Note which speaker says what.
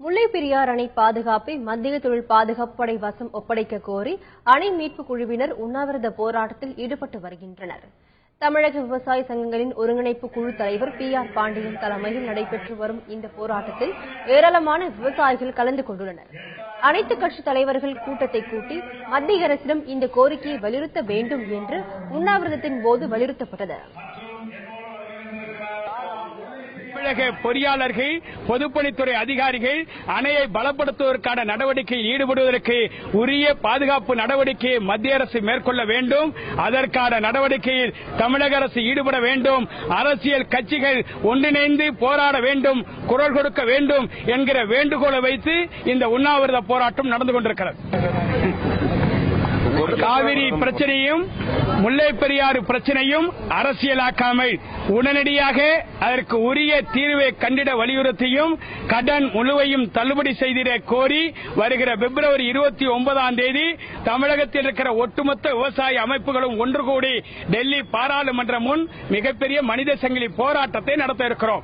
Speaker 1: முல்லைப் பெரியாறு அணை பாதுகாப்பை மத்திய தொழில் பாதுகாப்பு படை வசம் ஒப்படைக்க கோரி அணை மீட்பு குழுவினர் உண்ணாவிரத போராட்டத்தில் ஈடுபட்டு வருகின்றனர். தமிழக விவசாய சங்கங்களின் ஒருங்கிணைப்பு குழு தலைவர் PR பாண்டியன் தலைமையில் நடைபெற்று வரும் இந்த போராட்டத்தில் ஏராளமான விவசாயிகள் கலந்து கொண்டுள்ளனர். அனைத்து கட்சித் தலைவர்கள் கூட்டத்தை கூட்டி மத்திய அரசிடம் இந்த கோரிக்கையை வலியுறுத்த வேண்டும் என்று உண்ணாவிரதத்தின் போது வலியுறுத்தப்பட்டது.
Speaker 2: தமிழக பொறியாளர்கள், பொதுப்பணித்துறை அதிகாரிகள் அணையை பலப்படுத்துவதற்கான நடவடிக்கையில் ஈடுபடுவதற்கு உரிய பாதுகாப்பு நடவடிக்கையை மத்திய அரசு மேற்கொள்ள வேண்டும். அதற்கான நடவடிக்கையில் தமிழக அரசு ஈடுபட வேண்டும். அரசியல் கட்சிகள் ஒன்றிணைந்து போராட வேண்டும், குரல் கொடுக்க வேண்டும் என்கிற வேண்டுகோளை வைத்து இந்த உண்ணாவிரத போராட்டம் நடந்து கொண்டிருக்கிறது. காவிரி பிரச்சனையும் முல்லைப் பெரியாறு பிரச்சனையும் அரசியலாக்காமல் உடனடியாக அதற்கு உரிய தீர்வை கண்டிட வலியுறுத்தியும் கடன் முழுவையும் தள்ளுபடி செய்திட கோரி வருகிற பிப்ரவரி 29ஆம் தேதி தமிழகத்தில் இருக்கிற ஒட்டுமொத்த விவசாய அமைப்புகளும் ஒன்று கூடி டெல்லி பாராளுமன்றம் முன் மிகப்பெரிய மனித சங்கிலி போராட்டத்தை நடத்த இருக்கிறோம்.